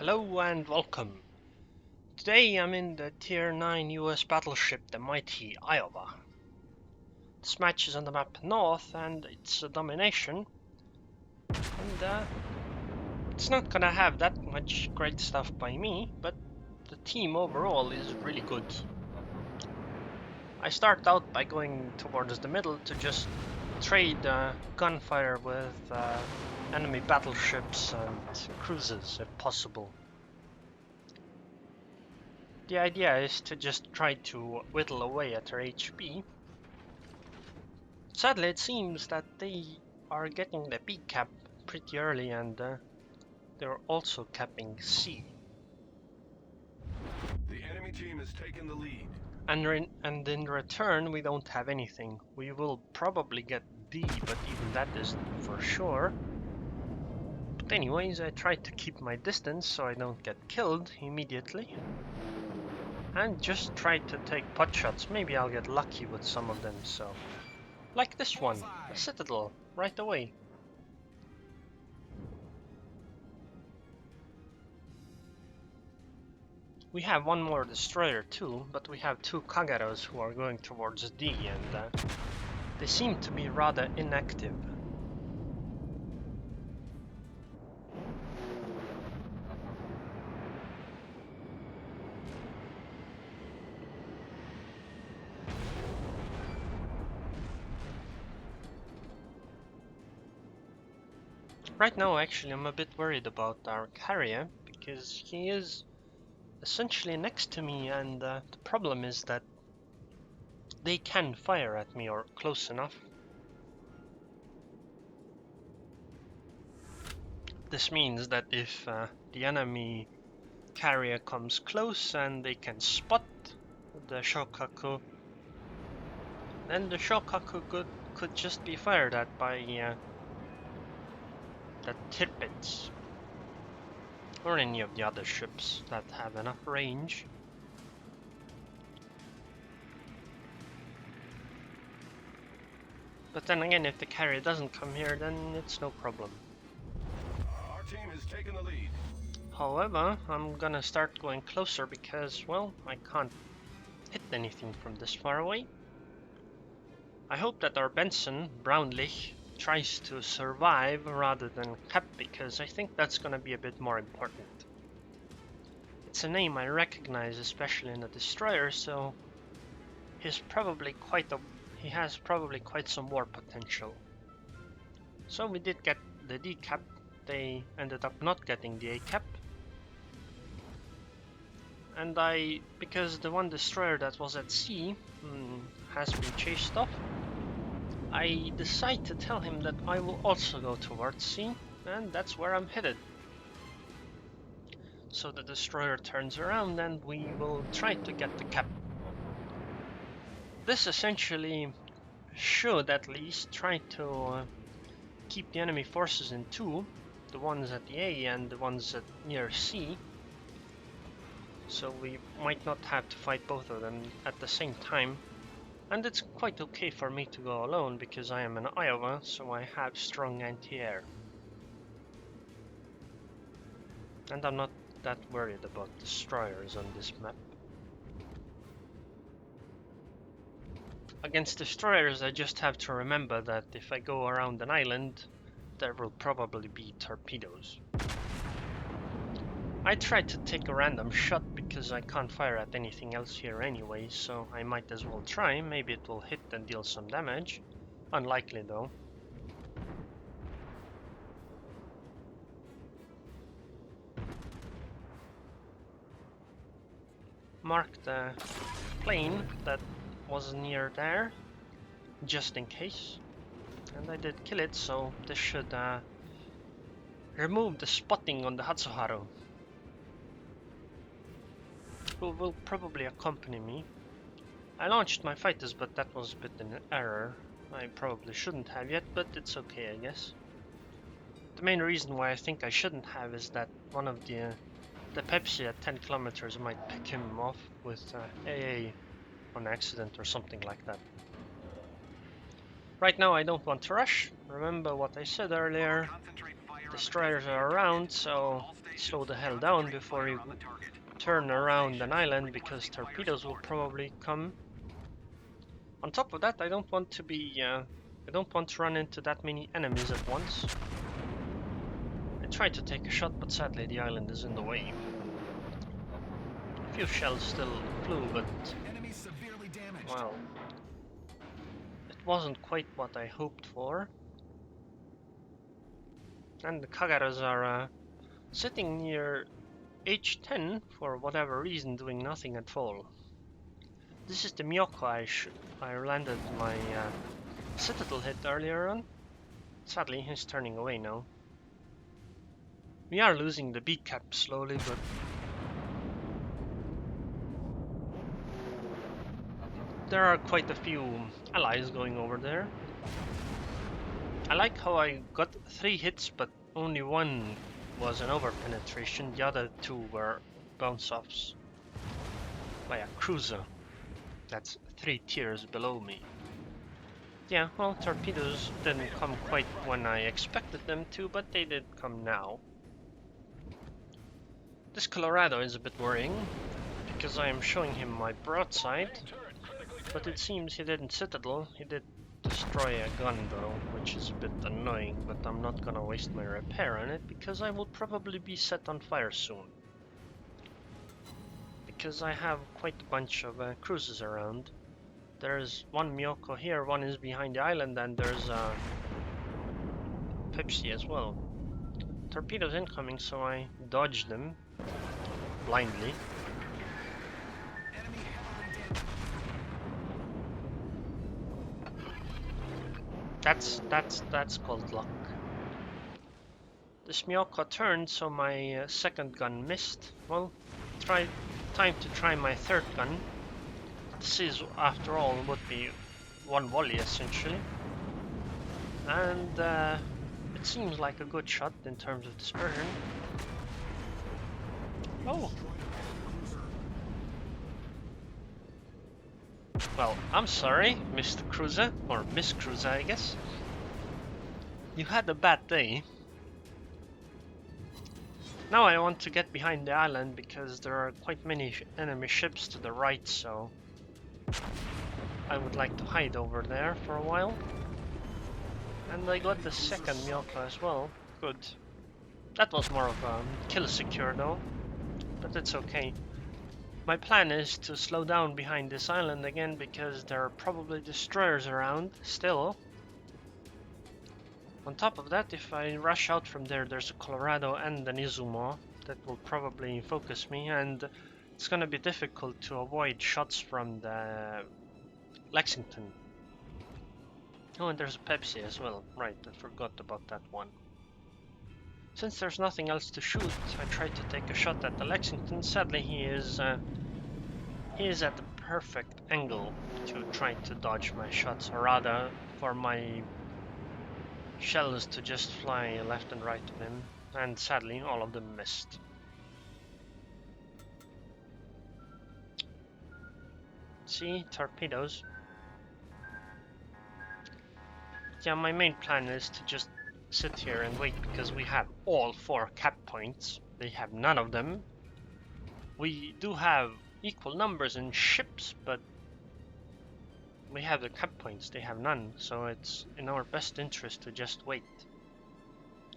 Hello and welcome. Today I'm in the Tier 9 US battleship, the mighty Iowa. This match is on the map North and it's a Domination. And it's not gonna have that much great stuff by me, but the team overall is really good. I start out by going towards the middle to just trade gunfire with enemy battleships and cruisers if possible. The idea is to just try to whittle away at her HP. Sadly, it seems that they are getting the B cap pretty early and they're also capping C. The enemy team has taken the lead. And in return, we don't have anything. We will probably get D, but even that isn't for sure. But anyways, I try to keep my distance so I don't get killed immediately. And just try to take pot shots. Maybe I'll get lucky with some of them, so... Like this one, a citadel, right away. We have one more destroyer too, but we have two Kagaros who are going towards D, and they seem to be rather inactive. Right now, actually, I'm a bit worried about our carrier, because he is essentially next to me, and the problem is that they can fire at me or close enough. This means that if the enemy carrier comes close and they can spot the Shokaku, then the Shokaku could just be fired at by the Tirpitz or any of the other ships that have enough range. But then again, if the carrier doesn't come here, then it's no problem. Our team has taken the lead. However, I'm gonna start going closer because, well, I can't hit anything from this far away. I hope that our Benson, Brownlich, tries to survive rather than cap, because I think that's gonna be a bit more important. It's a name I recognize, especially in a destroyer, so he has probably quite some war potential. So we did get the D cap. They ended up not getting the A cap. And because the one destroyer that was at C has been chased off, I decide to tell him that I will also go towards C, and that's where I'm headed. So the destroyer turns around and we will try to get the cap. This essentially should at least try to keep the enemy forces in two, the ones at the A and the ones at near C. So we might not have to fight both of them at the same time. And it's quite okay for me to go alone because I am in Iowa, so I have strong anti-air. And I'm not that worried about destroyers on this map. Against destroyers, I just have to remember that if I go around an island, there will probably be torpedoes. I tried to take a random shot because I can't fire at anything else here anyway, so I might as well try. Maybe it will hit and deal some damage. Unlikely though. Mark the plane that was near there, just in case. And I did kill it, so this should remove the spotting on the Hatsuharu, who will probably accompany me. I launched my fighters, but that was a bit an error. I probably shouldn't have yet, but it's okay, I guess. The main reason why I think I shouldn't have is that one of the Pepsi at 10 kilometers might pick him off with AA on accident or something like that. Right now I don't want to rush. Remember what I said earlier. Destroyers are around, so slow the hell down before you turn around an island, because torpedoes will probably come. On top of that, I don't want to run into that many enemies at once. I tried to take a shot, but sadly the island is in the way. A few shells still flew, but well, it wasn't quite what I hoped for. And the Kagaras are sitting near H10 for whatever reason, doing nothing at all. This is the Myoko I landed my Citadel hit earlier on. Sadly, he's turning away now. We are losing the B cap slowly, but there are quite a few allies going over there. I like how I got 3 hits, but only one was an over penetration. The other 2 were bounce offs by a cruiser that's 3 tiers below me. Yeah, well, torpedoes didn't come quite when I expected them to, but they did come now. This Colorado is a bit worrying, because I am showing him my broadside, but it seems he didn't Citadel. He did destroy a gun though, which is a bit annoying, but I'm not gonna waste my repair on it, because I will probably be set on fire soon. Because I have quite a bunch of cruisers around. There's one Myoko here, one is behind the island, and there's a Pepsi as well. Torpedoes incoming, so I dodged them blindly. That's called luck. This Myoko turned, so my second gun missed. Well, time to try my third gun. This is, after all, would be one volley essentially, and it seems like a good shot in terms of dispersion. Oh. Well, I'm sorry, Mr. Cruiser, or Miss Cruiser, I guess. You had a bad day. Now I want to get behind the island, because there are quite many enemy ships to the right, so I would like to hide over there for a while. And I got the second Myoko as well. Good. That was more of a kill secure though, but it's okay. My plan is to slow down behind this island again, because there are probably destroyers around still. On top of that, if I rush out from there, there's a Colorado and an Izumo that will probably focus me, and it's gonna be difficult to avoid shots from the Lexington. Oh, and there's a Pepsi as well. Right, I forgot about that one. Since there's nothing else to shoot, I tried to take a shot at the Lexington. Sadly, he is at the perfect angle to try to dodge my shots, or rather, for my shells to just fly left and right of him. And sadly, all of them missed. See, torpedoes. Yeah, my main plan is to just sit here and wait, because we have all 4 cap points. They have none of them. We do have equal numbers in ships, but we have the cap points, they have none, so it's in our best interest to just wait.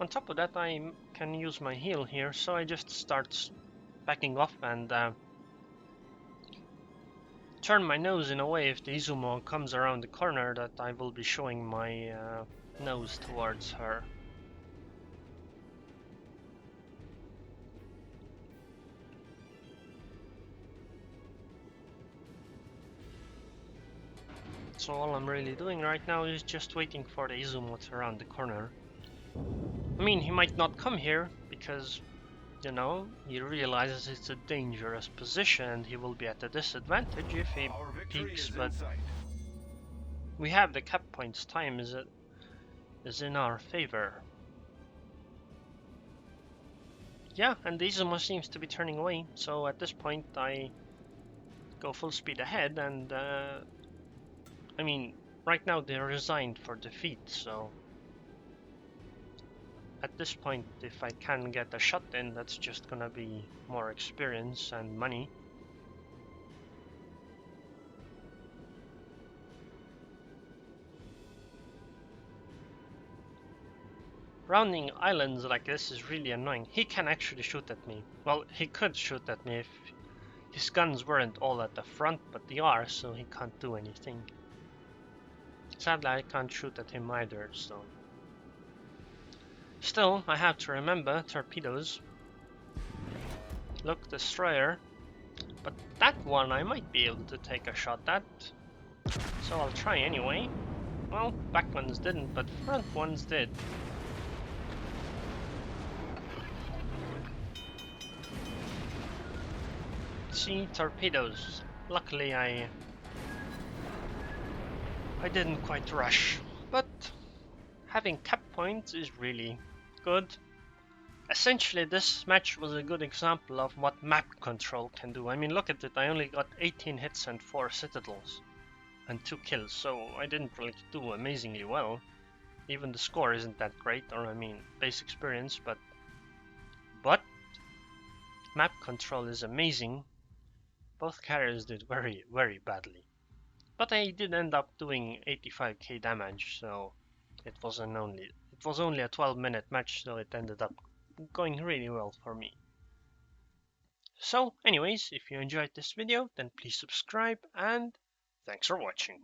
On top of that, I can use my heal here, so I just start backing off and turn my nose in a way if the Izumo comes around the corner, that I will be showing my nose towards her. So all I'm really doing right now is just waiting for the Izumo to round the corner. I mean, he might not come here, because, you know, he realizes it's a dangerous position and he will be at a disadvantage if he peeks, but we have the cap points. Time is in our favor. Yeah, and the Izumo seems to be turning away, so at this point I go full speed ahead, and I mean, right now they're resigned for defeat, so at this point, if I can get a shot in, that's just gonna be more experience and money. Rounding islands like this is really annoying. He can actually shoot at me. Well, he could shoot at me if his guns weren't all at the front, but they are, so he can't do anything. Sadly, I can't shoot at him either, so... Still, I have to remember torpedoes. Look, destroyer. But that one I might be able to take a shot at. So I'll try anyway. Well, back ones didn't, but front ones did. See, torpedoes. Luckily I didn't quite rush, but having cap points is really good. Essentially, this match was a good example of what map control can do. I mean, look at it, I only got 18 hits and 4 citadels and 2 kills, so I didn't really do amazingly well. Even the score isn't that great, or I mean, base experience, but map control is amazing. Both carriers did very, very badly. But I did end up doing 85k damage, so it was only a 12-minute match, so it ended up going really well for me. So anyways, if you enjoyed this video, then please subscribe, and thanks for watching.